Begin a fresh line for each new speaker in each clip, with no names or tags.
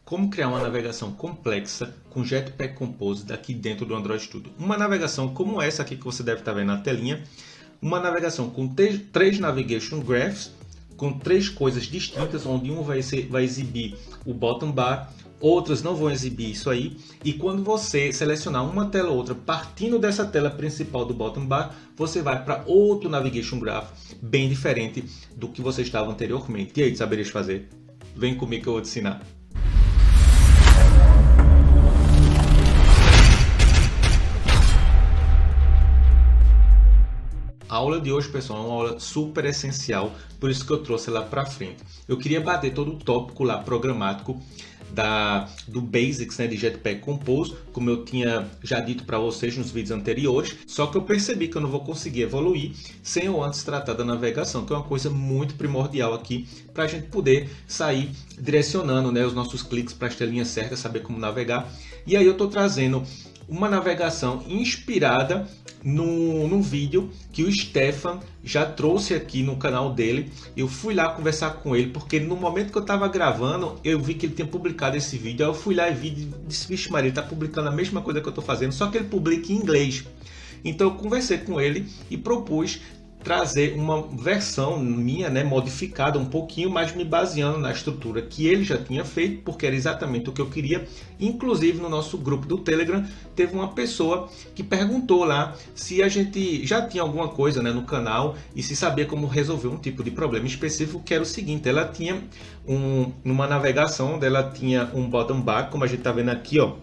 como criar uma navegação complexa com Jetpack Compose daqui dentro do Android Studio. Uma navegação como essa aqui que você deve estar vendo na telinha, uma navegação com três Navigation Graphs, com três coisas distintas, onde um vai exibir o bottom bar, outras não vão exibir isso aí, e quando você selecionar uma tela ou outra, partindo dessa tela principal do bottom bar, você vai para outro Navigation Graph, bem diferente do que você estava anteriormente. E aí, saberias fazer? Vem comigo que eu vou te ensinar. A aula de hoje, pessoal, é uma aula super essencial, por isso que eu trouxe ela para frente. Eu queria bater todo o tópico lá programático do Basics, né, de Jetpack Compose, como eu tinha já dito para vocês nos vídeos anteriores, só que eu percebi que eu não vou conseguir evoluir sem eu antes tratar da navegação, que é uma coisa muito primordial aqui para a gente poder sair direcionando, né, os nossos cliques para as telinhas certas, saber como navegar. E aí eu estou trazendo uma navegação inspirada num vídeo que o Stefan já trouxe aqui no canal dele. Eu fui lá conversar com ele, porque no momento que eu estava gravando, eu vi que ele tinha publicado esse vídeo. Aí eu fui lá e vi e disse, vixe Maria, ele está publicando a mesma coisa que eu estou fazendo, só que ele publica em inglês. Então eu conversei com ele e propus trazer uma versão minha, né, modificada um pouquinho, mas me baseando na estrutura que ele já tinha feito, porque era exatamente o que eu queria. Inclusive no nosso grupo do Telegram teve uma pessoa que perguntou lá se a gente já tinha alguma coisa, né, no canal e se sabia como resolver um tipo de problema específico, que era o seguinte: ela tinha numa navegação dela tinha um bottom bar, como a gente está vendo aqui, ó,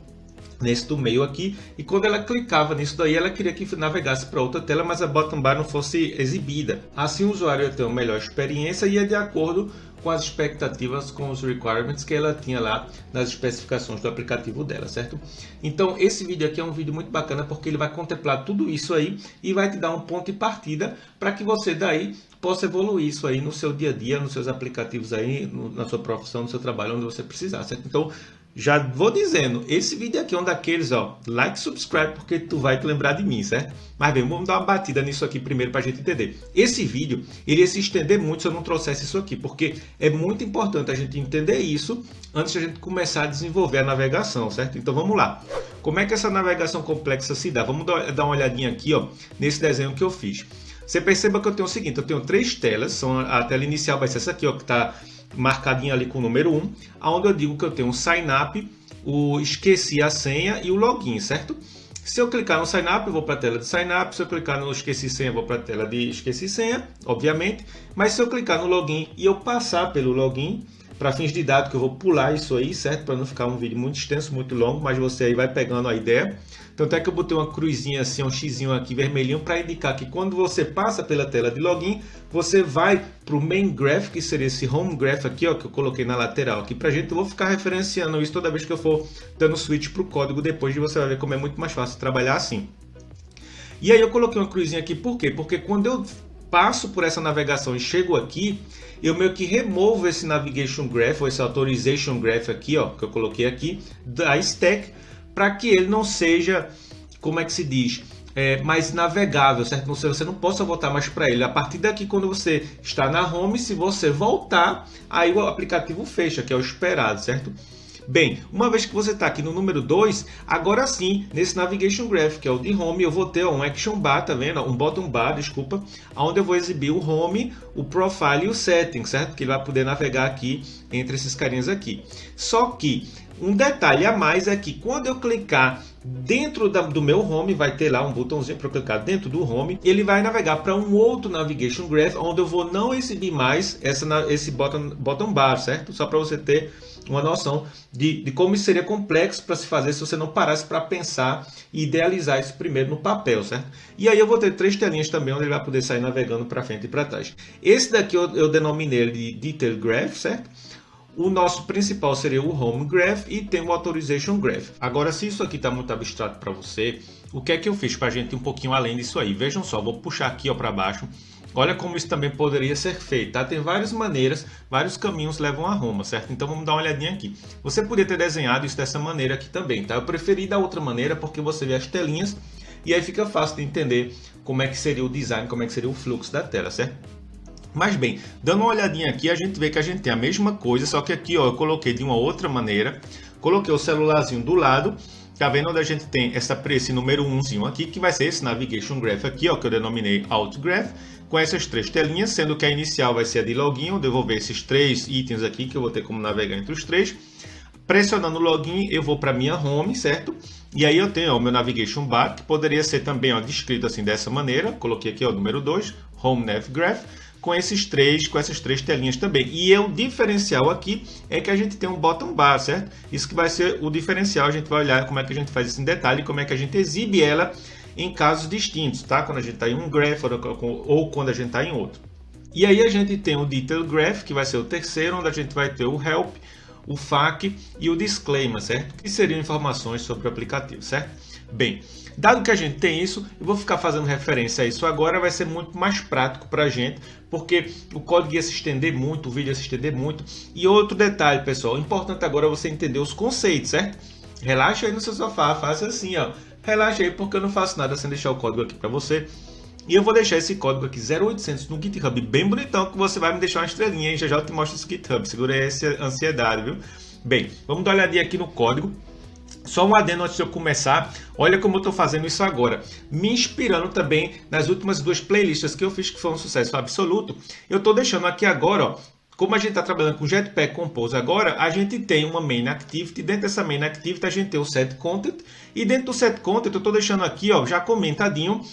nesse do meio aqui, e quando ela clicava nisso daí, ela queria que navegasse para outra tela, mas a bottom bar não fosse exibida. Assim o usuário ia ter uma melhor experiência e ia de acordo com as expectativas, com os requirements que ela tinha lá nas especificações do aplicativo dela, certo? Então esse vídeo aqui é um vídeo muito bacana, porque ele vai contemplar tudo isso aí e vai te dar um ponto de partida para que você daí possa evoluir isso aí no seu dia a dia, nos seus aplicativos aí, na sua profissão, no seu trabalho, onde você precisar, certo? Então já vou dizendo, esse vídeo aqui é um daqueles, ó, like, subscribe, porque tu vai te lembrar de mim, certo? Mas bem, vamos dar uma batida nisso aqui primeiro para a gente entender. Esse vídeo, ele ia se estender muito se eu não trouxesse isso aqui, porque é muito importante a gente entender isso antes de a gente começar a desenvolver a navegação, certo? Então vamos lá. Como é que essa navegação complexa se dá? Vamos dar uma olhadinha aqui, ó, nesse desenho que eu fiz. Você perceba que eu tenho o seguinte, eu tenho três telas, a tela inicial vai ser essa aqui, ó, que está marcadinha ali com o número 1, onde eu digo que eu tenho um sign up, o esqueci a senha e o login, certo? Se eu clicar no sign up, eu vou para a tela de sign up. Se eu clicar no esqueci senha, eu vou para a tela de esqueci senha, obviamente. Mas se eu clicar no login e eu passar pelo login, para fins didáticos eu vou pular isso aí, certo? Para não ficar um vídeo muito extenso, muito longo, mas você aí vai pegando a ideia. Tanto é que eu botei uma cruzinha assim, um xizinho aqui vermelhinho, para indicar que quando você passa pela tela de login, você vai para o main graph, que seria esse home graph aqui, ó, que eu coloquei na lateral aqui pra gente. Eu vou ficar referenciando isso toda vez que eu for dando switch para o código depois, de você vai ver como é muito mais fácil trabalhar assim. E aí eu coloquei uma cruzinha aqui, por quê? Porque quando eu passo por essa navegação e chego aqui, eu meio que removo esse navigation graph, ou esse authorization graph aqui, ó, que eu coloquei aqui, da stack, para que ele não seja, como é que se diz, mais navegável, certo? Você não possa voltar mais para ele. A partir daqui, quando você está na home, se você voltar, aí o aplicativo fecha, que é o esperado, certo? Bem, uma vez que você está aqui no número 2, agora sim, nesse Navigation Graph, que é o de Home, eu vou ter um Action Bar, tá vendo? Um Bottom Bar, desculpa, onde eu vou exibir o Home, o Profile e o Setting, certo? Que ele vai poder navegar aqui entre esses carinhas aqui. Só que um detalhe a mais é que quando eu clicar dentro do meu home, vai ter lá um botãozinho para eu clicar dentro do home, ele vai navegar para um outro Navigation Graph, onde eu vou não exibir mais esse bottom bar, certo? Só para você ter uma noção de como isso seria complexo para se fazer se você não parasse para pensar e idealizar isso primeiro no papel, certo? E aí eu vou ter três telinhas também, onde ele vai poder sair navegando para frente e para trás. Esse daqui eu denominei de Detail Graph, certo? O nosso principal seria o Home Graph e tem o Authorization Graph. Agora, se isso aqui está muito abstrato para você, o que é que eu fiz para a gente ir um pouquinho além disso aí? Vejam só, vou puxar aqui para baixo. Olha como isso também poderia ser feito, tá? Tem várias maneiras, vários caminhos levam a Roma, certo? Então vamos dar uma olhadinha aqui. Você poderia ter desenhado isso dessa maneira aqui também, tá? Eu preferi da outra maneira porque você vê as telinhas e aí fica fácil de entender como é que seria o design, como é que seria o fluxo da tela, certo? Mas bem, dando uma olhadinha aqui, a gente vê que a gente tem a mesma coisa, só que aqui ó, eu coloquei de uma outra maneira. Coloquei o celularzinho do lado. Tá vendo onde a gente tem esse número 1zinho aqui, que vai ser esse Navigation Graph aqui, ó, que eu denominei Alt Graph, com essas 3 telinhas, sendo que a inicial vai ser a de login, onde eu vou ver esses 3 itens aqui, que eu vou ter como navegar entre os 3. Pressionando o login, eu vou para minha home, certo? E aí eu tenho ó, o meu Navigation Bar, que poderia ser também ó, descrito assim dessa maneira. Coloquei aqui ó, o número 2, Home Nav Graph, com essas três telinhas também. E o diferencial aqui é que a gente tem um bottom bar, certo? Isso que vai ser o diferencial. A gente vai olhar como é que a gente faz isso em detalhe, como é que a gente exibe ela em casos distintos, tá? Quando a gente está em um graph ou quando a gente está em outro. E aí a gente tem o Detail Graph, que vai ser o terceiro, onde a gente vai ter o Help, o FAQ e o Disclaimer, certo? Que seriam informações sobre o aplicativo, certo? Bem, dado que a gente tem isso, eu vou ficar fazendo referência a isso agora, vai ser muito mais prático para a gente, porque o código ia se estender muito, o vídeo ia se estender muito. E outro detalhe, pessoal, importante agora é você entender os conceitos, certo? Relaxa aí no seu sofá, faça assim, ó. Relaxa aí porque eu não faço nada sem deixar o código aqui para você. E eu vou deixar esse código aqui 0800 no GitHub bem bonitão, que você vai me deixar uma estrelinha e já já eu te mostro esse GitHub. Segura aí essa ansiedade, viu? Bem, vamos dar uma olhadinha aqui no código. Só um adendo antes de eu começar, olha como eu estou fazendo isso agora, me inspirando também nas últimas 2 playlists que eu fiz que foi um sucesso absoluto. Eu estou deixando aqui agora, ó, como a gente está trabalhando com Jetpack Compose agora, a gente tem uma Main Activity, dentro dessa Main Activity a gente tem o Set Content, e dentro do Set Content eu estou deixando aqui ó, já comentadinho,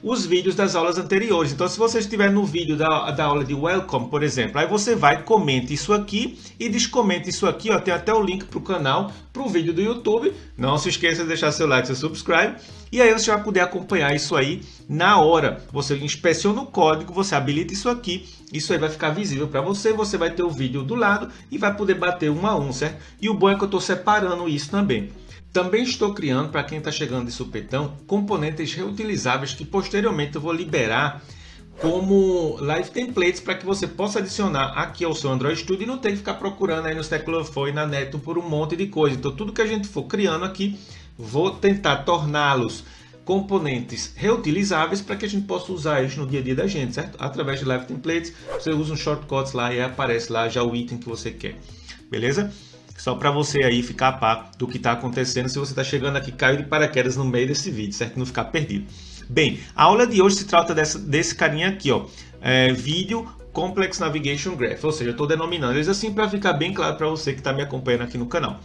os vídeos das aulas anteriores. Então, se você estiver no vídeo da aula de Welcome, por exemplo, aí você vai, comente isso aqui e descomente isso aqui, ó, tem até o link para o canal, para o vídeo do YouTube. Não se esqueça de deixar seu like, seu subscribe, e aí você vai poder acompanhar isso aí na hora. Você inspeciona o código, você habilita isso aqui, isso aí vai ficar visível para você, você vai ter o vídeo do lado e vai poder bater 1 a 1, certo? E o bom é que eu estou separando isso também. Também estou criando, para quem está chegando de supetão, componentes reutilizáveis que posteriormente eu vou liberar como live templates para que você possa adicionar aqui ao seu Android Studio e não ter que ficar procurando aí no Stack Overflow e na Neto por um monte de coisa. Então tudo que a gente for criando aqui, vou tentar torná-los componentes reutilizáveis para que a gente possa usar eles no dia a dia da gente, certo? Através de live templates, você usa um shortcuts lá e aparece lá já o item que você quer, beleza? Só para você aí ficar a par do que está acontecendo, se você está chegando aqui, caiu de paraquedas no meio desse vídeo, certo? Não ficar perdido. Bem, a aula de hoje se trata desse carinha aqui, ó, Video Complex Navigation Graph, ou seja, eu estou denominando eles assim para ficar bem claro para você que está me acompanhando aqui no canal.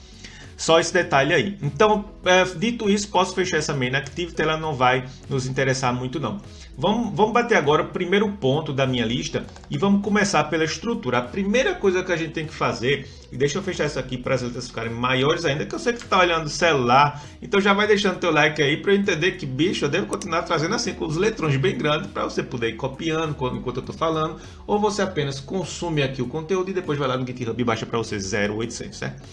Só esse detalhe aí. Então, dito isso, posso fechar essa Main Activity, ela não vai nos interessar muito não. Vamos bater agora o primeiro ponto da minha lista e vamos começar pela estrutura. A primeira coisa que a gente tem que fazer, e deixa eu fechar isso aqui para as letras ficarem maiores ainda, que eu sei que você está olhando o celular, então já vai deixando teu like aí para eu entender que, bicho, eu devo continuar trazendo assim com os letrões bem grandes para você poder ir copiando enquanto eu estou falando, ou você apenas consome aqui o conteúdo e depois vai lá no GitHub e baixa para você 0800, certo?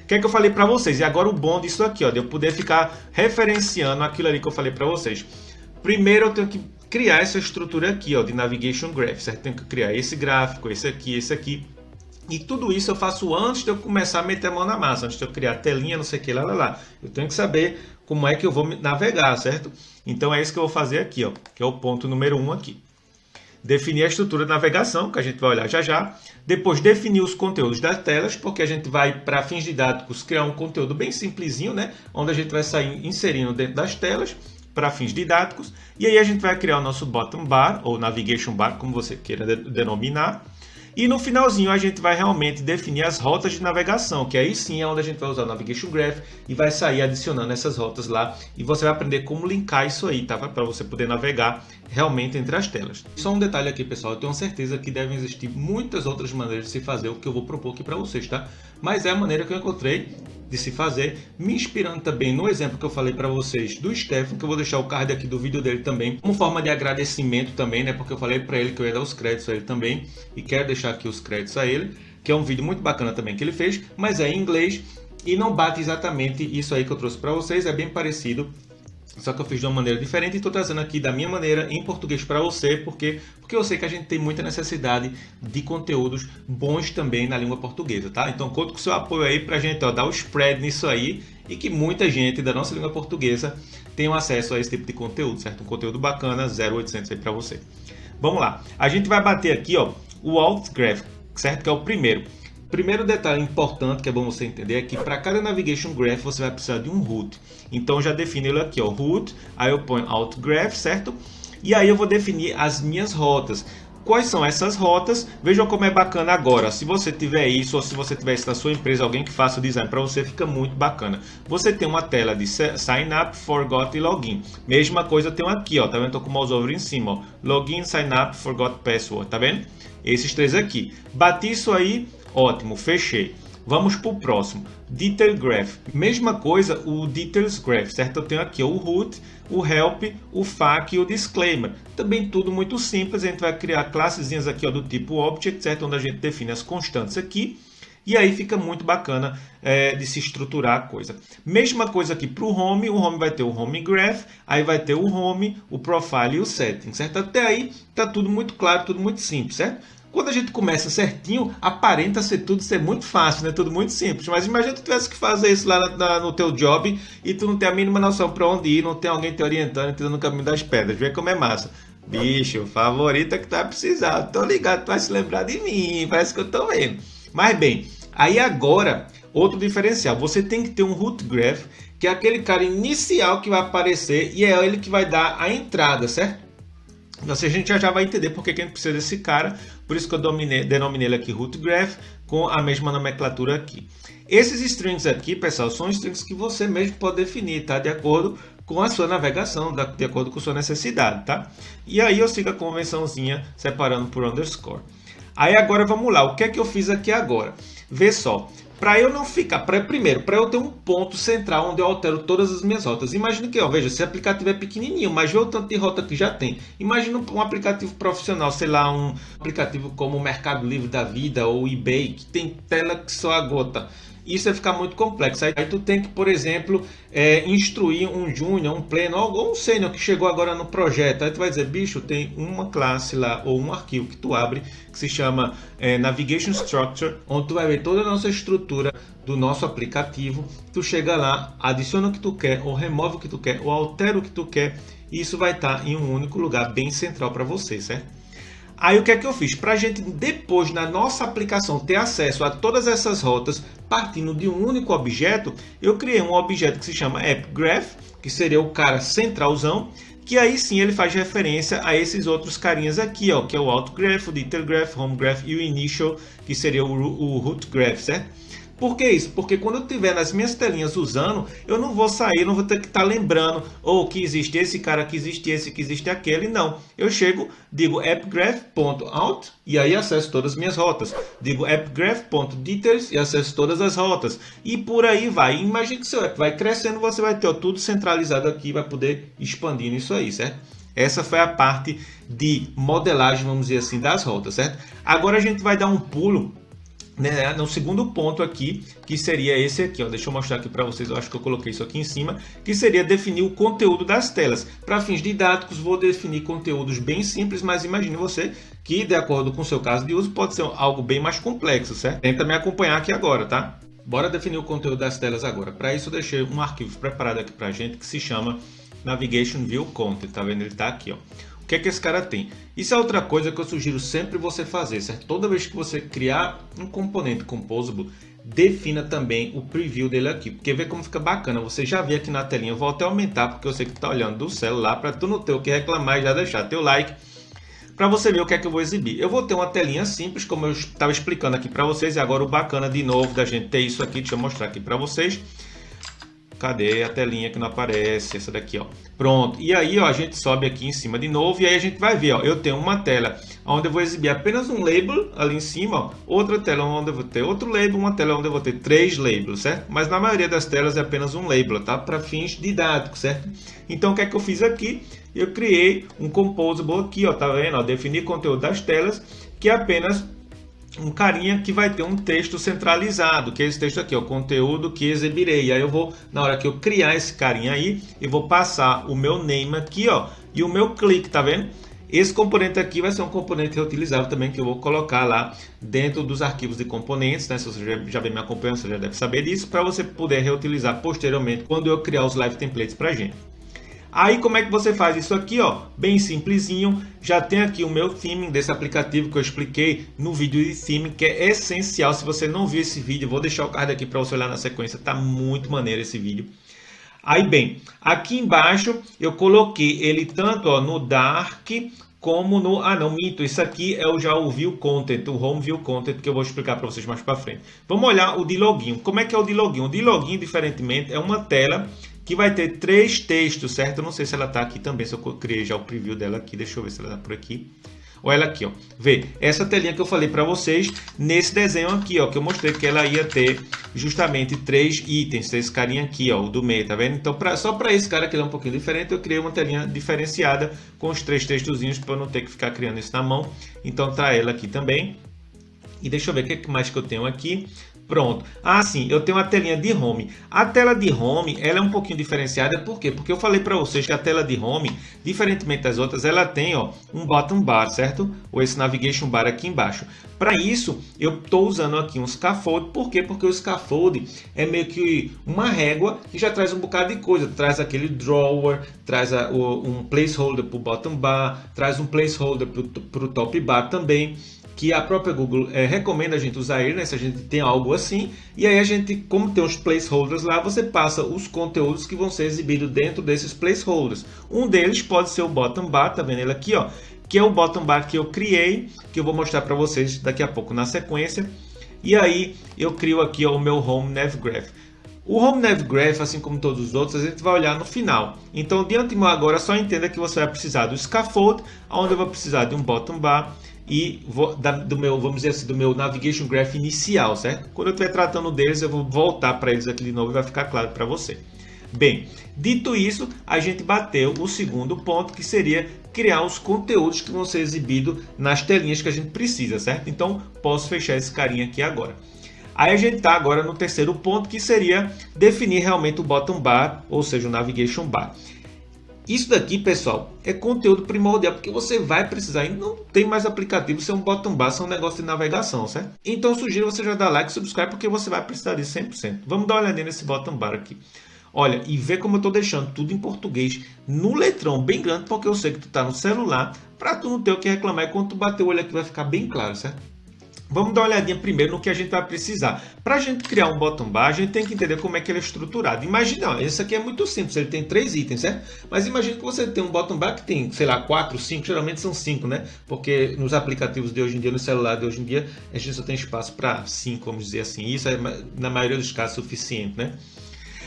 O que é que eu falei para vocês? E agora o bom disso aqui, ó, de eu poder ficar referenciando aquilo ali que eu falei para vocês. Primeiro eu tenho que criar essa estrutura aqui, ó, de Navigation Graph, certo? Tenho que criar esse gráfico, esse aqui. E tudo isso eu faço antes de eu começar a meter a mão na massa, antes de eu criar a telinha, não sei o que, lá. Eu tenho que saber como é que eu vou navegar, certo? Então é isso que eu vou fazer aqui, ó, que é o ponto número 1 aqui. Definir a estrutura de navegação, que a gente vai olhar já já. Depois definir os conteúdos das telas, porque a gente vai, para fins didáticos, criar um conteúdo bem simplesinho, né? Onde a gente vai sair inserindo dentro das telas, para fins didáticos. E aí a gente vai criar o nosso bottom bar, ou navigation bar, como você queira denominar. E no finalzinho a gente vai realmente definir as rotas de navegação, que aí sim é onde a gente vai usar o Navigation Graph e vai sair adicionando essas rotas lá. E você vai aprender como linkar isso aí, tá? Para você poder navegar realmente entre as telas. Só um detalhe aqui, pessoal, eu tenho certeza que devem existir muitas outras maneiras de se fazer o que eu vou propor aqui para vocês, tá? Mas é a maneira que eu encontrei de se fazer, me inspirando também no exemplo que eu falei para vocês do Stefan, que eu vou deixar o card aqui do vídeo dele também, como forma de agradecimento também, né? Porque eu falei para ele que eu ia dar os créditos a ele também, e quero deixar aqui os créditos a ele, que é um vídeo muito bacana também que ele fez, mas é em inglês e não bate exatamente isso aí que eu trouxe para vocês, é bem parecido. Só que eu fiz de uma maneira diferente e estou trazendo aqui da minha maneira em português para você, porque eu sei que a gente tem muita necessidade de conteúdos bons também na língua portuguesa, tá? Então conto com o seu apoio aí para a gente dar o spread nisso aí e que muita gente da nossa língua portuguesa tenha acesso a esse tipo de conteúdo, certo? Um conteúdo bacana, 0800 aí para você. Vamos lá. A gente vai bater aqui, ó, o Alt Graph, certo? Que é o primeiro. Primeiro detalhe importante que é bom você entender é que para cada Navigation Graph você vai precisar de um root. Então eu já defino ele aqui, ó, root, aí eu ponho Alt Graph, certo? E aí eu vou definir as minhas rotas. Quais são essas rotas? Vejam como é bacana agora. Se você tiver isso, ou se você tiver isso na sua empresa, alguém que faça o design para você, fica muito bacana. Você tem uma tela de Sign Up, Forgot e Login. Mesma coisa eu tenho aqui, ó, tá vendo? Tô com o mouse over em cima, ó. Login, Sign Up, Forgot Password, tá vendo? Esses três aqui. Bati isso aí, ótimo, fechei. Vamos para o próximo, Detail Graph. Mesma coisa, o Details Graph, certo? Eu tenho aqui o root, o help, o FAQ e o disclaimer. Também tudo muito simples, a gente vai criar classezinhas aqui ó, do tipo object, certo? Onde a gente define as constantes aqui. E aí fica muito bacana de se estruturar a coisa. Mesma coisa aqui para o home vai ter o home graph, aí vai ter o home, o profile e o setting, certo? Até aí está tudo muito claro, tudo muito simples, certo? Quando a gente começa certinho, aparenta ser muito fácil, né? Tudo muito simples. Mas imagina que tu tivesse que fazer isso lá no teu job e tu não tem a mínima noção para onde ir, não tem alguém te orientando, te dando o caminho das pedras. Vê como é massa. Bicho, favorita que tu vai precisar. Tô ligado, tu vai se lembrar de mim, parece que eu tô vendo. Mas bem, aí agora, outro diferencial. Você tem que ter um root graph, que é aquele cara inicial que vai aparecer e é ele que vai dar a entrada, certo? Então, a gente já vai entender porque que a gente precisa desse cara, por isso que eu denominei ele aqui root graph com a mesma nomenclatura aqui. Esses strings aqui, pessoal, são strings que você mesmo pode definir, tá? De acordo com a sua navegação, de acordo com a sua necessidade, tá? E aí eu sigo a convençãozinha separando por underscore. Aí agora vamos lá, o que é que eu fiz aqui agora? Vê só. Para eu não ficar, primeiro, para eu ter um ponto central onde eu altero todas as minhas rotas. Imagina que, ó, veja, esse aplicativo é pequenininho, mas vê o tanto de rota que já tem. Imagina um aplicativo profissional, sei lá, um aplicativo como o Mercado Livre da Vida ou o eBay, que tem tela que só agota. Isso vai ficar muito complexo. Aí tu tem que, por exemplo, instruir um júnior, um pleno ou um sênior que chegou agora no projeto. Aí tu vai dizer, bicho, tem uma classe lá ou um arquivo que tu abre que se chama Navigation Structure, onde tu vai ver toda a nossa estrutura do nosso aplicativo. Tu chega lá, adiciona o que tu quer, ou remove o que tu quer, ou altera o que tu quer. E isso vai estar em um único lugar bem central para você, certo? Aí o que é que eu fiz? Para a gente depois na nossa aplicação ter acesso a todas essas rotas partindo de um único objeto, eu criei um objeto que se chama AppGraph, que seria o cara centralzão, que aí sim ele faz referência a esses outros carinhas aqui, ó, que é o AltGraph, o DetailGraph, HomeGraph e o Initial, que seria o RootGraph, certo? Por que isso? Porque quando eu estiver nas minhas telinhas usando, eu não vou sair, não vou ter que estar lembrando que existe esse cara, que existe esse, que existe aquele, não. Eu chego, digo appgraph.alt e aí acesso todas as minhas rotas. Digo appgraph.details e acesso todas as rotas. E por aí vai. Imagine que seu app vai crescendo, você vai ter tudo centralizado aqui, vai poder expandir isso aí, certo? Essa foi a parte de modelagem, vamos dizer assim, das rotas, certo? Agora a gente vai dar um pulo no segundo ponto aqui, que seria esse aqui, ó. Deixa eu mostrar aqui para vocês, eu acho que eu coloquei isso aqui em cima, que seria definir o conteúdo das telas. Para fins didáticos, vou definir conteúdos bem simples, mas imagine você que, de acordo com o seu caso de uso, pode ser algo bem mais complexo, certo? Tenta me acompanhar aqui agora, tá? Bora definir o conteúdo das telas agora. Para isso, eu deixei um arquivo preparado aqui para a gente, que se chama Navigation View Content, tá vendo? Ele tá aqui, ó. O que é que esse cara tem? Isso é outra coisa que eu sugiro sempre você fazer, certo? Toda vez que você criar um componente composable, defina também o preview dele aqui, porque vê como fica bacana. Você já vê aqui na telinha, eu vou até aumentar, porque eu sei que tu tá olhando do celular, para tu não ter o que reclamar e já deixar teu like, para você ver o que é que eu vou exibir. Eu vou ter uma telinha simples, como eu estava explicando aqui para vocês, e agora o bacana de novo da gente ter isso aqui, deixa eu mostrar aqui para vocês. Cadê a telinha que não aparece? Essa daqui, ó. Pronto. E aí, ó, a gente sobe aqui em cima de novo e aí a gente vai ver, ó, eu tenho uma tela onde eu vou exibir apenas um label ali em cima, ó, outra tela onde eu vou ter outro label, uma tela onde eu vou ter 3 labels, certo? Mas na maioria das telas é apenas um label, tá? Para fins didáticos, certo? Então, o que é que eu fiz aqui? Eu criei um composable aqui, ó, tá vendo? Ó, definir conteúdo das telas, que é apenas um carinha que vai ter um texto centralizado, que é esse texto aqui, ó, conteúdo que exibirei. E aí eu vou, na hora que eu criar esse carinha aí, eu vou passar o meu name aqui, ó, e o meu clique, tá vendo? Esse componente aqui vai ser um componente reutilizável também, que eu vou colocar lá dentro dos arquivos de componentes, né? Se você já vem me acompanhando, você já deve saber disso, para você poder reutilizar posteriormente quando eu criar os live templates pra gente. Aí como é que você faz isso aqui, ó? Bem simplesinho. Já tem aqui o meu theming desse aplicativo que eu expliquei no vídeo de theming, que é essencial. Se você não viu esse vídeo, vou deixar o card aqui para você olhar na sequência. Tá muito maneiro esse vídeo. Aí bem, aqui embaixo eu coloquei ele tanto ó, no Dark como no... Ah, não, minto. Isso aqui é já o View Content, o Home View Content, que eu vou explicar para vocês mais para frente. Vamos olhar o de login. Como é que é o de login? O de login, diferentemente, é uma tela que vai ter 3 textos, certo? Eu não sei se ela está aqui também, se eu criei já o preview dela aqui. Deixa eu ver se ela está por aqui. Olha ela aqui, ó. Vê, essa telinha que eu falei para vocês nesse desenho aqui, ó, que eu mostrei que ela ia ter justamente 3 itens, esse carinha aqui, ó, o do meio, tá vendo? Então, só para esse cara que ele é um pouquinho diferente, eu criei uma telinha diferenciada com os 3 textozinhos para eu não ter que ficar criando isso na mão. Então, tá ela aqui também. E deixa eu ver o que mais que eu tenho aqui. Pronto. Ah, sim, eu tenho a telinha de home. A tela de home, ela é um pouquinho diferenciada. Por quê? Porque eu falei para vocês que a tela de home, diferentemente das outras, ela tem ó, um bottom bar, certo? Ou esse navigation bar aqui embaixo. Para isso, eu estou usando aqui um scaffold. Por quê? Porque o scaffold é meio que uma régua que já traz um bocado de coisa. Traz aquele drawer, traz um placeholder para o bottom bar, traz um placeholder para o top bar também, que a própria Google recomenda a gente usar ele, né, se a gente tem algo assim. E aí a gente, como tem os placeholders lá, você passa os conteúdos que vão ser exibidos dentro desses placeholders. Um deles pode ser o bottom bar, tá vendo ele aqui, ó, que é o bottom bar que eu criei, que eu vou mostrar para vocês daqui a pouco na sequência. E aí eu crio aqui ó, o meu Home Nav Graph. O Home Nav Graph, assim como todos os outros, a gente vai olhar no final. Então, de antemão agora, só entenda que você vai precisar do scaffold, onde eu vou precisar de um bottom bar e do meu, vamos dizer assim, do meu Navigation Graph inicial, certo? Quando eu estiver tratando deles, eu vou voltar para eles aqui de novo e vai ficar claro para você. Bem, dito isso, a gente bateu o segundo ponto, que seria criar os conteúdos que vão ser exibidos nas telinhas que a gente precisa, certo? Então, posso fechar esse carinha aqui agora. Aí a gente está agora no terceiro ponto, que seria definir realmente o bottom bar, ou seja, o navigation bar. Isso daqui, pessoal, é conteúdo primordial, porque você vai precisar, e não tem mais aplicativo, ser um bottom bar, ser um negócio de navegação, certo? Então eu sugiro você já dar like e subscribe, porque você vai precisar disso 100%. Vamos dar uma olhadinha nesse bottom bar aqui. Olha, e vê como eu estou deixando tudo em português, no letrão bem grande, porque eu sei que tu está no celular, para tu não ter o que reclamar, e quando tu bater o olho aqui vai ficar bem claro, certo? Vamos dar uma olhadinha primeiro no que a gente vai precisar. Para a gente criar um bottom bar, a gente tem que entender como é que ele é estruturado. Imagina, esse aqui é muito simples, ele tem 3 itens, certo? Mas imagina que você tem um bottom bar que tem, sei lá, 4, 5, geralmente são 5, né? Porque nos aplicativos de hoje em dia, no celular de hoje em dia, a gente só tem espaço para 5, vamos dizer assim. Isso é, na maioria dos casos, suficiente, né?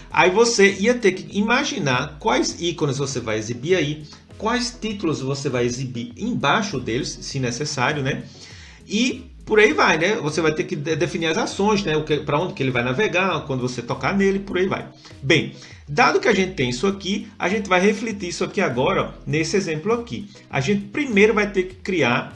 Aí você ia ter que imaginar quais ícones você vai exibir aí, quais títulos você vai exibir embaixo deles, se necessário, né? E por aí vai, né? Você vai ter que definir as ações, né? Para onde que ele vai navegar, quando você tocar nele, por aí vai. Bem, dado que a gente tem isso aqui, a gente vai refletir isso aqui agora, ó, nesse exemplo aqui. A gente primeiro vai ter que criar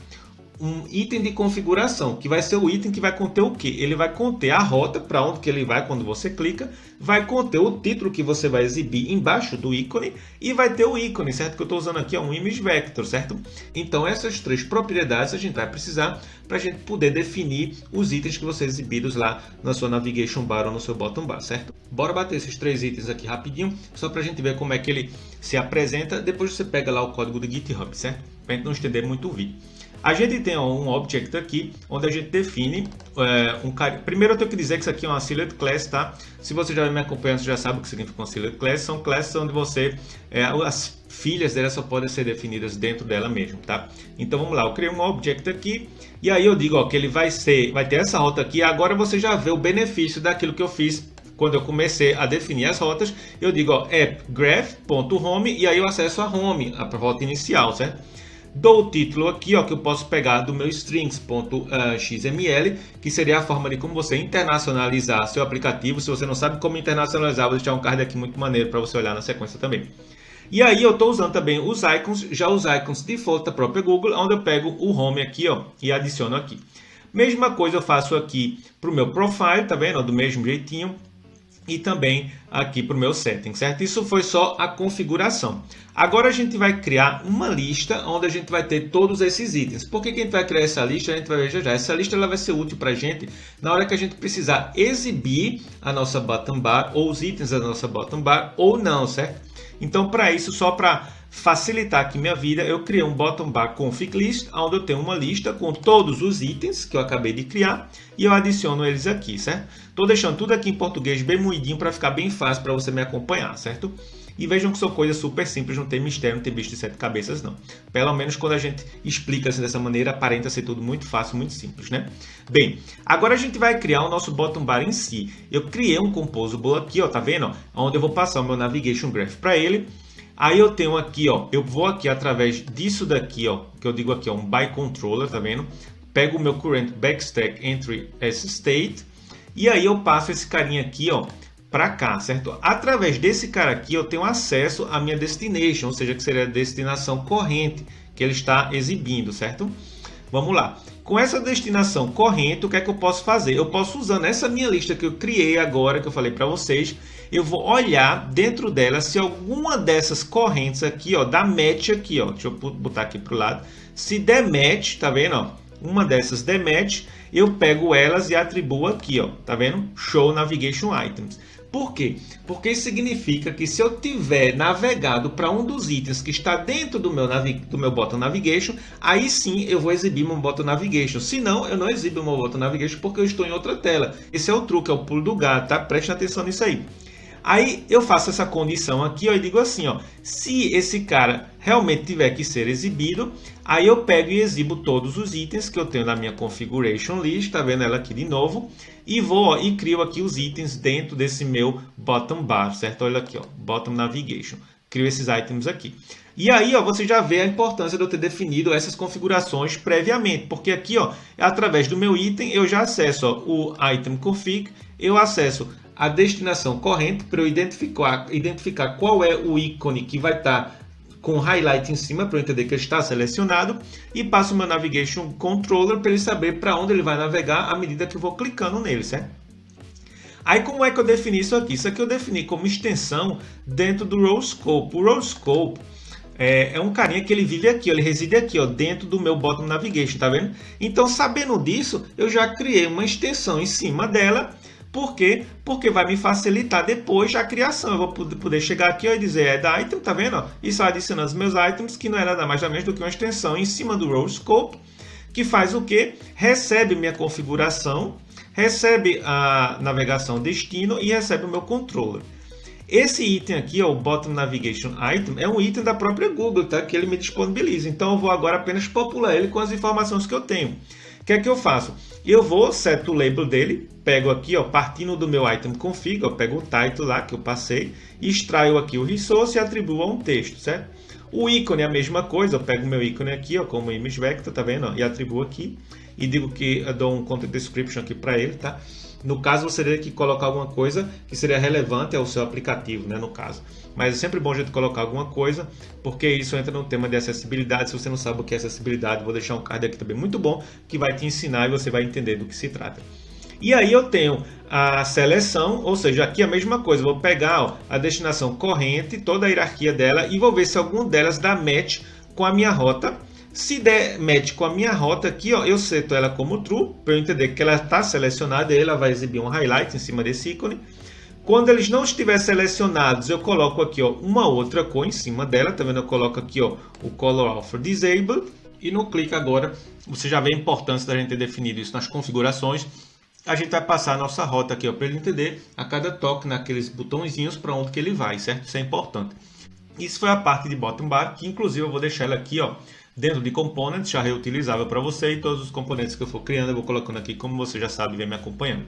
um item de configuração, que vai ser o item que vai conter o quê? Ele vai conter a rota, para onde que ele vai quando você clica, vai conter o título que você vai exibir embaixo do ícone e vai ter o ícone, certo? Que eu estou usando aqui é um image vector, certo? Então essas 3 propriedades a gente vai precisar para a gente poder definir os itens que vão ser exibidos lá na sua navigation bar ou no seu bottom bar, certo? Bora bater esses 3 itens aqui rapidinho, só para a gente ver como é que ele se apresenta. Depois você pega lá o código do GitHub, certo? Para a gente não estender muito o vídeo. A gente tem um object aqui, onde a gente define Primeiro eu tenho que dizer que isso aqui é uma silhouette class, tá? Se você já vem me acompanhando, você já sabe o que significa uma silhouette class. São classes onde as filhas dela só podem ser definidas dentro dela mesmo, tá? Então vamos lá, eu criei um object aqui, e aí eu digo ó, que ele vai ter essa rota aqui. Agora você já vê o benefício daquilo que eu fiz quando eu comecei a definir as rotas. Eu digo ó, appgraph.home, e aí eu acesso a home, a rota inicial, certo? Dou o título aqui, ó, que eu posso pegar do meu strings.xml, que seria a forma de como você internacionalizar seu aplicativo. Se você não sabe como internacionalizar, vou deixar um card aqui muito maneiro para você olhar na sequência também. E aí eu estou usando também os icons, já os icons default da própria Google, onde eu pego o home aqui, ó, e adiciono aqui. Mesma coisa eu faço aqui para o meu profile, tá vendo? Do mesmo jeitinho. E também aqui para o meu setting, certo? Isso foi só a configuração. Agora a gente vai criar uma lista onde a gente vai ter todos esses itens. Por que a gente vai criar essa lista? A gente vai ver já já. Essa lista ela vai ser útil para a gente na hora que a gente precisar exibir a nossa bottom bar ou os itens da nossa bottom bar ou não, certo? Então, para isso, só para facilitar aqui minha vida, eu criei um bottom bar config list, onde eu tenho uma lista com todos os itens que eu acabei de criar e eu adiciono eles aqui, certo? Estou deixando tudo aqui em português bem moidinho para ficar bem fácil para você me acompanhar, certo? E vejam que são coisas super simples, não tem mistério, não tem bicho de 7 cabeças não. Pelo menos quando a gente explica assim dessa maneira, aparenta ser tudo muito fácil, muito simples, né? Bem, agora a gente vai criar o nosso bottom bar em si. Eu criei um composable aqui, ó, tá vendo? Onde eu vou passar o meu navigation graph para ele. Aí eu tenho aqui, ó, eu vou aqui através disso daqui, ó, que eu digo aqui, ó, um by controller, tá vendo? Pego o meu current backstack entry as state e aí eu passo esse carinha aqui, ó, para cá, certo? Através desse cara aqui eu tenho acesso à minha destination, ou seja, que seria a destinação corrente que ele está exibindo, certo? Vamos lá. Com essa destinação corrente, o que é que eu posso fazer? Eu posso, usando essa minha lista que eu criei agora, que eu falei para vocês, eu vou olhar dentro dela se alguma dessas correntes aqui, ó, dá match aqui, ó. Deixa eu botar aqui para o lado. Se der match, tá vendo, ó? Uma dessas der match, eu pego elas e atribuo aqui, ó. Tá vendo? Show Navigation Items. Por quê? Porque isso significa que se eu tiver navegado para um dos itens que está dentro do meu bottom navigation, aí sim eu vou exibir meu bottom navigation. Se não, eu não exibo meu bottom navigation porque eu estou em outra tela. Esse é o truque, é o pulo do gato, tá? Preste atenção nisso aí. Aí eu faço essa condição aqui, ó, e digo assim, ó, se esse cara realmente tiver que ser exibido, aí eu pego e exibo todos os itens que eu tenho na minha configuration list, tá vendo ela aqui de novo, e vou, ó, e crio aqui os itens dentro desse meu bottom bar, certo? Olha aqui, ó, bottom navigation, crio esses items aqui. E aí, ó, você já vê a importância de eu ter definido essas configurações previamente, porque aqui, ó, através do meu item, eu já acesso, ó, o item config, eu acesso a destinação corrente para eu identificar qual é o ícone que vai estar com highlight em cima para eu entender que ele está selecionado e passo o meu navigation controller para ele saber para onde ele vai navegar à medida que eu vou clicando nele, certo? Aí como é que eu defini isso aqui? Isso aqui eu defini como extensão dentro do Role Scope. O Role Scope é um carinha que ele vive aqui, ó, ele reside aqui, ó, dentro do meu bottom navigation, tá vendo? Então, sabendo disso, eu já criei uma extensão em cima dela. Por quê? Porque vai me facilitar depois a criação. Eu vou poder chegar aqui, ó, e dizer add item, tá vendo? E só adicionando os meus items, que não é nada mais ou menos do que uma extensão em cima do Role Scope, que faz o quê? Recebe minha configuração, recebe a navegação destino e recebe o meu controller. Esse item aqui, ó, o Bottom Navigation Item, é um item da própria Google, tá? Que ele me disponibiliza. Então eu vou agora apenas popular ele com as informações que eu tenho. O que é que eu faço? Eu vou seto o label dele, pego aqui, ó, partindo do meu item config, ó, pego o title lá que eu passei, extraio aqui o resource e atribuo a um texto, certo? O ícone é a mesma coisa, eu pego o meu ícone aqui, ó, como image vector, tá vendo? Ó, e atribuo aqui e digo que eu dou um content description aqui para ele, tá? No caso, você teria que colocar alguma coisa que seria relevante ao seu aplicativo, né, no caso. Mas é sempre bom a gente colocar alguma coisa, porque isso entra no tema de acessibilidade. Se você não sabe o que é acessibilidade, vou deixar um card aqui também muito bom, que vai te ensinar e você vai entender do que se trata. E aí eu tenho a seleção, ou seja, aqui a mesma coisa. Vou pegar, ó, a destinação corrente, toda a hierarquia dela, e vou ver se alguma delas dá match com a minha rota. Se der match com a minha rota aqui, ó, eu seto ela como true, para eu entender que ela está selecionada, e ela vai exibir um highlight em cima desse ícone. Quando eles não estiverem selecionados, eu coloco aqui, ó, uma outra cor em cima dela, tá vendo? Eu coloco aqui, ó, o Color Alpha Disabled, e no clique agora, você já vê a importância da gente ter definido isso nas configurações. A gente vai passar a nossa rota aqui, ó, para ele entender a cada toque naqueles botõezinhos para onde que ele vai, certo? Isso é importante. Isso foi a parte de bottom bar, que inclusive eu vou deixar ela aqui, ó, dentro de components, já reutilizável para você, e todos os componentes que eu for criando eu vou colocando aqui, como você já sabe, vem me acompanhando.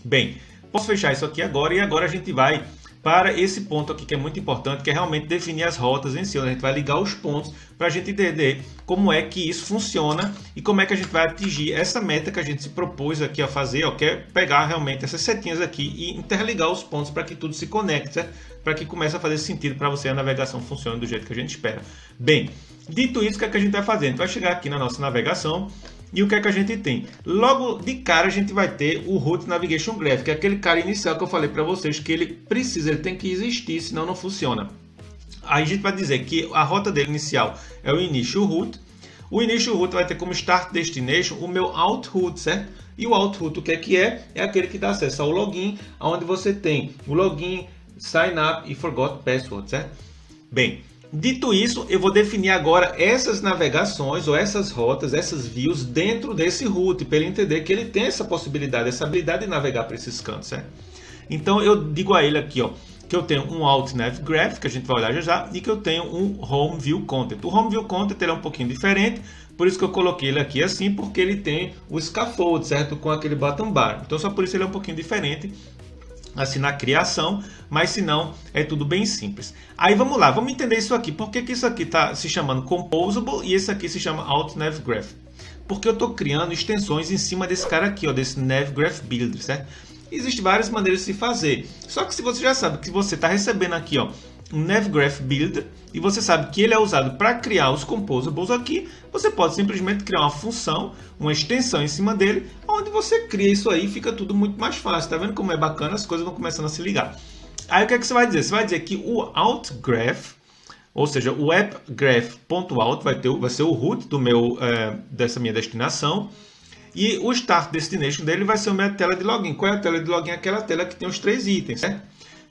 Bem, posso fechar isso aqui agora, e agora a gente vai para esse ponto aqui que é muito importante, que é realmente definir as rotas em si, onde a gente vai ligar os pontos para a gente entender como é que isso funciona e como é que a gente vai atingir essa meta que a gente se propôs aqui a fazer, ó, que é pegar realmente essas setinhas aqui e interligar os pontos para que tudo se conecte, certo? Para que comece a fazer sentido para você, a navegação funcione do jeito que a gente espera. Bem, dito isso, o que é que a gente vai fazer? A gente vai chegar aqui na nossa navegação. E o que é que a gente tem? Logo de cara a gente vai ter o Route Navigation Graph, que é aquele cara inicial que eu falei para vocês que ele tem que existir, senão não funciona. Aí a gente vai dizer que a rota dele inicial é o Initial Route. O Initial Route vai ter como Start Destination o meu Out Route, certo? E o Out Route o que é? É aquele que dá acesso ao login, onde você tem o login, Sign Up e Forgot Password, certo? Bem, dito isso, eu vou definir agora essas navegações ou essas rotas, essas views dentro desse root, para ele entender que ele tem essa possibilidade, essa habilidade de navegar para esses cantos, certo? Então eu digo a ele aqui, ó, que eu tenho um Alt Nav Graph, que a gente vai olhar já já, e que eu tenho um Home View Content. O Home View Content ele é um pouquinho diferente, por isso que eu coloquei ele aqui assim, porque ele tem o scaffold, certo? Com aquele bottom bar. Então só por isso ele é um pouquinho diferente, assim, na criação, mas se não, é tudo bem simples. Aí vamos lá, vamos entender isso aqui. Por que isso aqui está se chamando Composable e esse aqui se chama Alt Nav Graph? Porque eu estou criando extensões em cima desse cara aqui, ó, desse Nav Graph Builder, certo? Existem várias maneiras de se fazer. Só que se você já sabe que você está recebendo aqui, ó, um Nav Graph Builder, e você sabe que ele é usado para criar os composables aqui, você pode simplesmente criar uma função, uma extensão em cima dele, onde você cria isso aí e fica tudo muito mais fácil. Tá vendo como é bacana? As coisas vão começando a se ligar. Aí o que é que você vai dizer? Você vai dizer que o Alt Graph, ou seja, o appgraph.alt vai ser o root do meu, dessa minha destinação. E o Start Destination dele vai ser a minha tela de login. Qual é a tela de login? Aquela tela que tem os 3 itens, certo?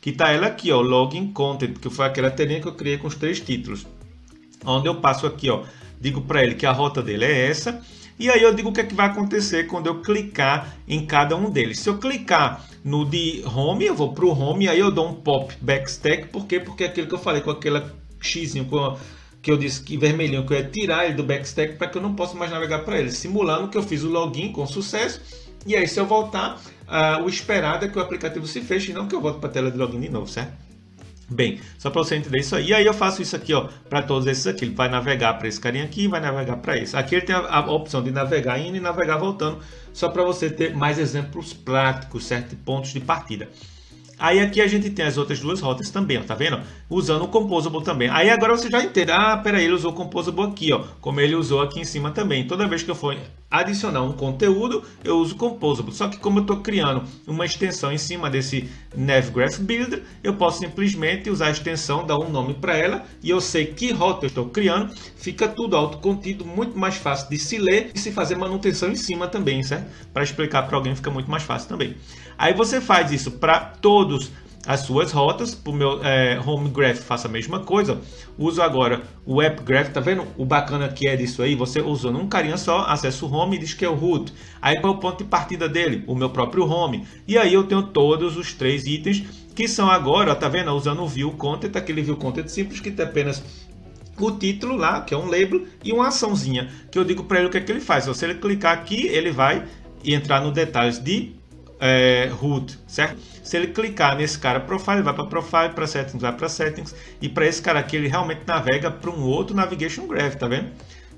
Que está ela aqui, ó, Login Content, que foi aquela telinha que eu criei com os 3 títulos. Onde eu passo aqui, ó, digo para ele que a rota dele é essa. E aí eu digo o que é que vai acontecer quando eu clicar em cada um deles. Se eu clicar no de Home, eu vou para o Home e aí eu dou um Pop Backstack. Por quê? Porque é aquilo que eu falei com aquela xzinho que eu disse que vermelhinho, que eu ia tirar ele do backstack para que eu não possa mais navegar para ele, simulando que eu fiz o login com sucesso. E aí se eu voltar, o esperado é que o aplicativo se feche e não que eu volte para a tela de login de novo, certo? Bem, só para você entender isso aí. E aí eu faço isso aqui, ó, para todos esses aqui. Ele vai navegar para esse carinha aqui e vai navegar para esse. Aqui ele tem a opção de navegar indo e navegar voltando, só para você ter mais exemplos práticos, certo? Pontos de partida. Aí aqui a gente tem as outras duas rotas também, ó, tá vendo? Usando o Composable também. Aí agora você já entende. Ah, peraí, ele usou o Composable aqui, ó. Como ele usou aqui em cima também. Toda vez que eu for adicionar um conteúdo, eu uso o Composable. Só que como eu estou criando uma extensão em cima desse Nav Graph Builder, eu posso simplesmente usar a extensão, dar um nome para ela, e eu sei que rota eu estou criando. Fica tudo autocontido, muito mais fácil de se ler e se fazer manutenção em cima também, certo? Para explicar para alguém fica muito mais fácil também. Aí você faz isso para todas as suas rotas. Para o meu Home Graph faço a mesma coisa. Uso agora o App Graph, tá vendo? O bacana que é disso aí, você usando um carinha só, acessa o Home e diz que é o root. Aí qual é o ponto de partida dele? O meu próprio Home. E aí eu tenho todos os 3 itens que são agora, ó, tá vendo? Usando o View Content, aquele View Content simples que tem apenas o título lá, que é um label, e uma açãozinha, que eu digo para ele o que é que ele faz. Se ele clicar aqui, ele vai entrar no detalhes de root, certo? Se ele clicar nesse cara Profile, vai para Profile, para Settings, vai para Settings, e para esse cara aqui ele realmente navega para um outro Navigation Graph, tá vendo?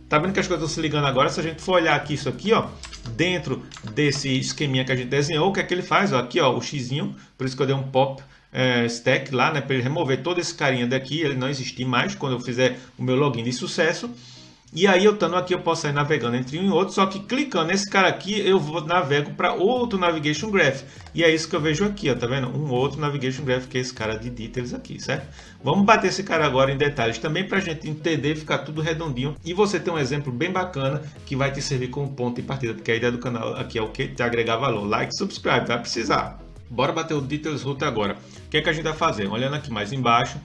Tá vendo que as coisas estão se ligando agora? Se a gente for olhar aqui isso aqui, ó, dentro desse esqueminha que a gente desenhou, o que é que ele faz? Ó, aqui, ó, o xzinho, por isso que eu dei um pop stack lá, né, para ele remover todo esse carinha daqui, ele não existir mais quando eu fizer o meu login de sucesso. E aí eu estando aqui eu posso sair navegando entre um e outro, só que clicando nesse cara aqui eu navego para outro Navigation Graph. E é isso que eu vejo aqui, ó, tá vendo? Um outro Navigation Graph, que é esse cara de Details aqui, certo? Vamos bater esse cara agora em detalhes também para a gente entender, ficar tudo redondinho. E você ter um exemplo bem bacana que vai te servir como ponto de partida, porque a ideia do canal aqui é o que? Te agregar valor. Like, subscribe, vai precisar. Bora bater o Details Root agora. O que é que a gente vai fazer? Olhando aqui mais embaixo,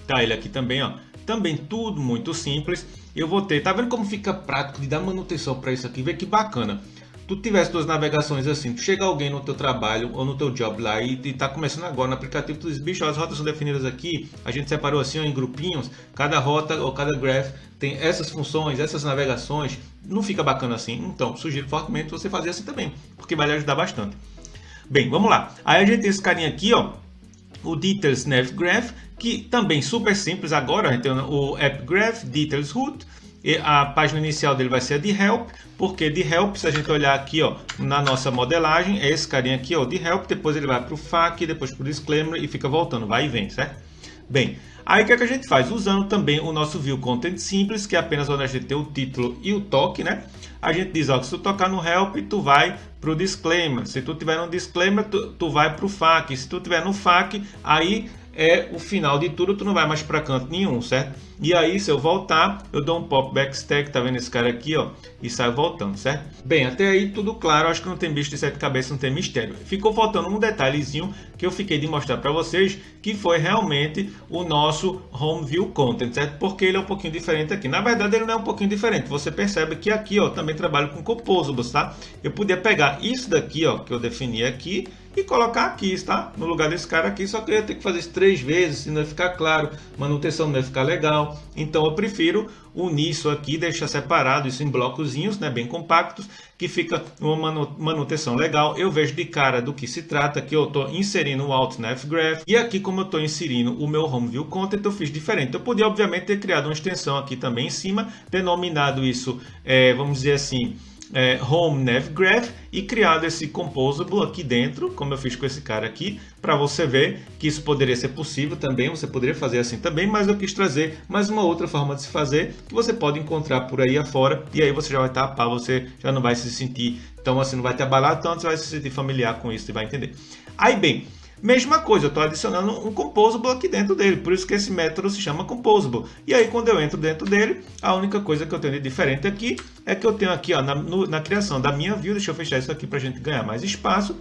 tá ele aqui também, ó. Também tudo muito simples. Eu vou ter, tá vendo como fica prático de dar manutenção para isso aqui? Vê que bacana. Tu tivesse tuas navegações assim, tu chega alguém no teu trabalho ou no teu job lá e tá começando agora no aplicativo, tu diz, bicho, as rotas são definidas aqui, a gente separou assim, ó, em grupinhos, cada rota ou cada graph tem essas funções, essas navegações, não fica bacana assim? Então, sugiro fortemente você fazer assim também, porque vai lhe ajudar bastante. Bem, vamos lá. Aí a gente tem esse carinha aqui, ó, o Details Nav Graph, que também super simples. Agora a gente tem o App Graph, Details Root, e a página inicial dele vai ser a de Help, porque de Help, se a gente olhar aqui, ó, na nossa modelagem, é esse carinha aqui, ó, de Help, depois ele vai para o FAQ, depois para o Disclaimer e fica voltando, vai e vem, certo? Bem, aí o que é que a gente faz? Usando também o nosso View Content simples, que é apenas onde a gente tem o título e o toque, né? A gente diz, ó, que se tu tocar no Help, tu vai para o Disclaimer. Se tu tiver no Disclaimer, tu vai para o FAQ. Se tu tiver no FAQ, aí é o final de tudo, tu não vai mais para canto nenhum, certo? E aí, se eu voltar, eu dou um pop backstack, tá vendo esse cara aqui, ó, e saio voltando, certo? Bem, até aí tudo claro, acho que não tem bicho de 7 cabeças, não tem mistério. Ficou faltando um detalhezinho que eu fiquei de mostrar para vocês, que foi realmente o nosso Home View Content, certo? Porque ele é um pouquinho diferente aqui. Na verdade, ele não é um pouquinho diferente. Você percebe que aqui, ó, também trabalho com Composables, tá? Eu podia pegar isso daqui, ó, que eu defini aqui, e colocar aqui, tá? No lugar desse cara aqui, só que eu ia ter que fazer isso 3 vezes, senão ia ficar claro, manutenção não ia ficar legal. Então eu prefiro unir isso aqui, deixar separado isso em blocozinhos, né, bem compactos, que fica uma manutenção legal. Eu vejo de cara do que se trata, que eu estou inserindo o AltNav Graph, e aqui como eu estou inserindo o meu Home View Content, eu fiz diferente. Eu podia obviamente ter criado uma extensão aqui também em cima, denominado isso, vamos dizer assim, Home Nav Graph, e criado esse composable aqui dentro, como eu fiz com esse cara aqui, para você ver que isso poderia ser possível também, você poderia fazer assim também, mas eu quis trazer mais uma outra forma de se fazer, que você pode encontrar por aí afora, e aí você já vai estar a par, você já não vai se sentir, então assim, não vai te abalar tanto, você vai se sentir familiar com isso e vai entender. Aí bem, mesma coisa, eu estou adicionando um composable aqui dentro dele, por isso que esse método se chama composable. E aí quando eu entro dentro dele, a única coisa que eu tenho de diferente aqui é que eu tenho aqui, ó, na criação da minha view, deixa eu fechar isso aqui para a gente ganhar mais espaço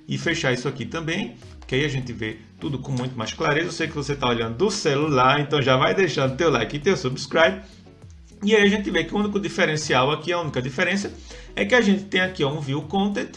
e fechar isso aqui também, que aí a gente vê tudo com muito mais clareza. Eu sei que você está olhando do celular, então já vai deixando teu like e teu subscribe. E aí a gente vê que o único diferencial aqui, a única diferença é que a gente tem aqui, ó, um view content.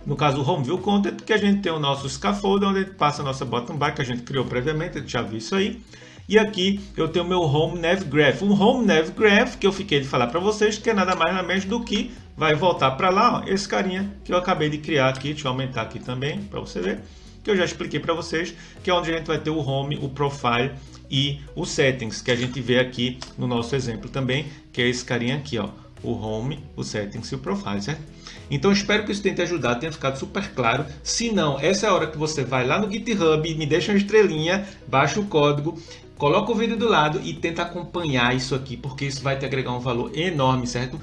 No caso, o Home View Content, que a gente tem o nosso scaffold, onde a gente passa a nossa bottom bar, que a gente criou previamente, a gente já viu isso aí. E aqui eu tenho o meu Home Nav Graph. Um Home Nav Graph, que eu fiquei de falar para vocês, que é nada mais nada menos do que vai voltar para lá, ó, esse carinha que eu acabei de criar aqui. Deixa eu aumentar aqui também, para você ver, que eu já expliquei para vocês, que é onde a gente vai ter o Home, o Profile e o Settings, que a gente vê aqui no nosso exemplo também, que é esse carinha aqui, ó, o Home, o Settings e o Profile, certo? Então espero que isso tenha te ajudado, tenha ficado super claro. Se não, essa é a hora que você vai lá no GitHub, me deixa uma estrelinha, baixa o código, coloca o vídeo do lado e tenta acompanhar isso aqui, porque isso vai te agregar um valor enorme, certo?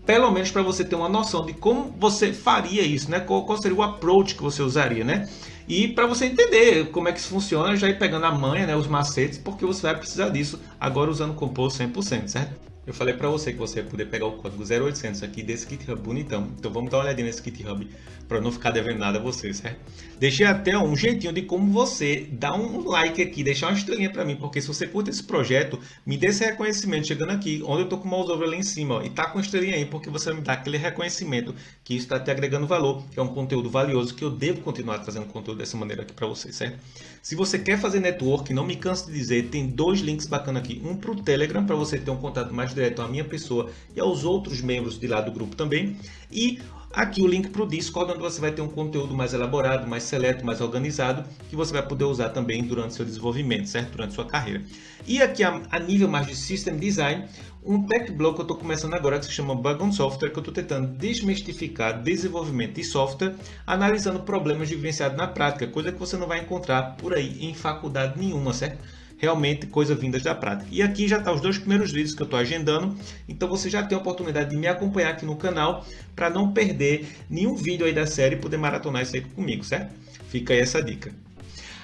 Pelo menos para você ter uma noção de como você faria isso, né? Qual seria o approach que você usaria, né? E para você entender como é que isso funciona, já ir pegando a manha, né? Os macetes, porque você vai precisar disso agora usando o Compose 100%, certo? Eu falei para você que você ia poder pegar o código 0800 aqui desse GitHub bonitão. Então vamos dar uma olhadinha nesse GitHub para não ficar devendo nada a você, certo? Deixei até um jeitinho de como você dar um like aqui, deixar uma estrelinha para mim, porque se você curte esse projeto, me dê esse reconhecimento chegando aqui, onde eu tô com o mouse over lá em cima, ó, e tá com a estrelinha aí, porque você vai me dar aquele reconhecimento que isso está te agregando valor, que é um conteúdo valioso, que eu devo continuar trazendo conteúdo dessa maneira aqui para vocês, certo? Se você quer fazer network, não me canso de dizer, tem 2 links bacanas aqui, um para o Telegram, para você ter um contato mais direto à minha pessoa e aos outros membros de lá do grupo também, e aqui o link para o Discord, onde você vai ter um conteúdo mais elaborado, mais seleto, mais organizado, que você vai poder usar também durante seu desenvolvimento, certo? Durante sua carreira. E aqui a nível mais de System Design, um tech blog que eu estou começando agora, que se chama Bug on Software, que eu estou tentando desmistificar desenvolvimento de software, analisando problemas vivenciados na prática, coisa que você não vai encontrar por aí em faculdade nenhuma, certo? Realmente coisa vindas da prática. E aqui já está os 2 primeiros vídeos que eu estou agendando, então você já tem a oportunidade de me acompanhar aqui no canal para não perder nenhum vídeo aí da série e poder maratonar isso aí comigo, certo? Fica aí essa dica.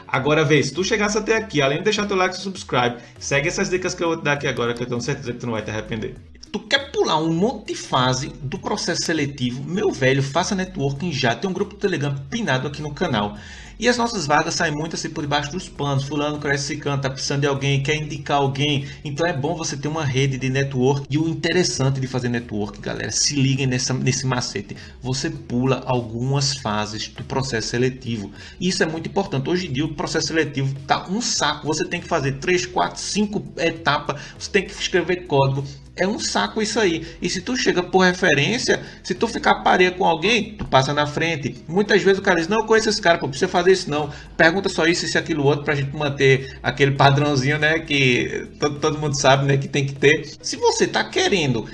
Agora vê, se tu chegasse até aqui, além de deixar teu like e subscribe, segue essas dicas que eu vou te dar aqui agora, que eu tenho certeza que tu não vai te arrepender. Tu quer pular um monte de fase do processo seletivo? Meu velho, faça networking já. Tem um grupo do Telegram pinado aqui no canal. E as nossas vagas saem muito assim por debaixo dos panos. Fulano cresce esse canto, tá precisando de alguém, quer indicar alguém. Então é bom você ter uma rede de network. E o interessante de fazer network, galera, se liguem nesse macete. Você pula algumas fases do processo seletivo. E isso é muito importante. Hoje em dia o processo seletivo tá um saco. Você tem que fazer 3, 4, 5 etapas. Você tem que escrever código. É um saco isso aí. E se tu chega por referência, se tu ficar pareia com alguém, tu passa na frente. Muitas vezes o cara diz, não, eu conheço esse cara, pô, precisa fazer isso não. Pergunta só isso, aquilo outro, pra gente manter aquele padrãozinho, né, que todo mundo sabe, né, que tem que ter. Se você tá querendo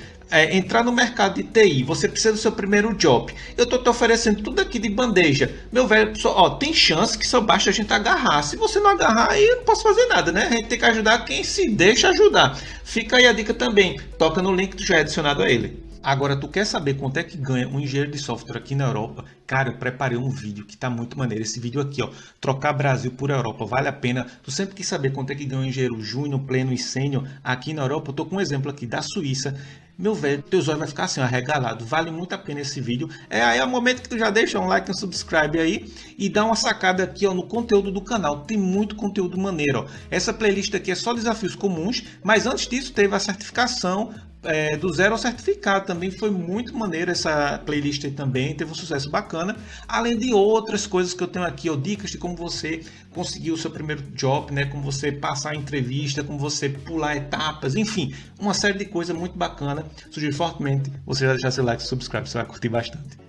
entrar no mercado de TI, você precisa do seu primeiro job. Eu tô te oferecendo tudo aqui de bandeja. Meu velho, ó, tem chance que só basta a gente agarrar. Se você não agarrar, aí eu não posso fazer nada, né? A gente tem que ajudar quem se deixa ajudar. Fica aí a dica também. Toca no link que já é adicionado a ele. Agora, tu quer saber quanto é que ganha um engenheiro de software aqui na Europa? Cara, eu preparei um vídeo que tá muito maneiro. Esse vídeo aqui, ó, trocar Brasil por Europa, vale a pena. Tu sempre quis saber quanto é que ganha um engenheiro júnior, pleno e sênior aqui na Europa? Eu tô com um exemplo aqui da Suíça. Meu velho, teus olhos vai ficar assim, ó, arregalado. Vale muito a pena esse vídeo. Aí é o momento que tu já deixa um like, um subscribe aí e dá uma sacada aqui, ó, no conteúdo do canal. Tem muito conteúdo maneiro, ó. Essa playlist aqui é só desafios comuns, mas antes disso teve a certificação do zero ao certificado. Também foi muito maneiro essa playlist aí também, teve um sucesso bacana, além de outras coisas que eu tenho aqui, ó, dicas de como você conseguir o seu primeiro job, né, como você passar a entrevista, como você pular etapas, enfim, uma série de coisas muito bacana. Sugiro fortemente você já deixar seu like e subscribe, você vai curtir bastante.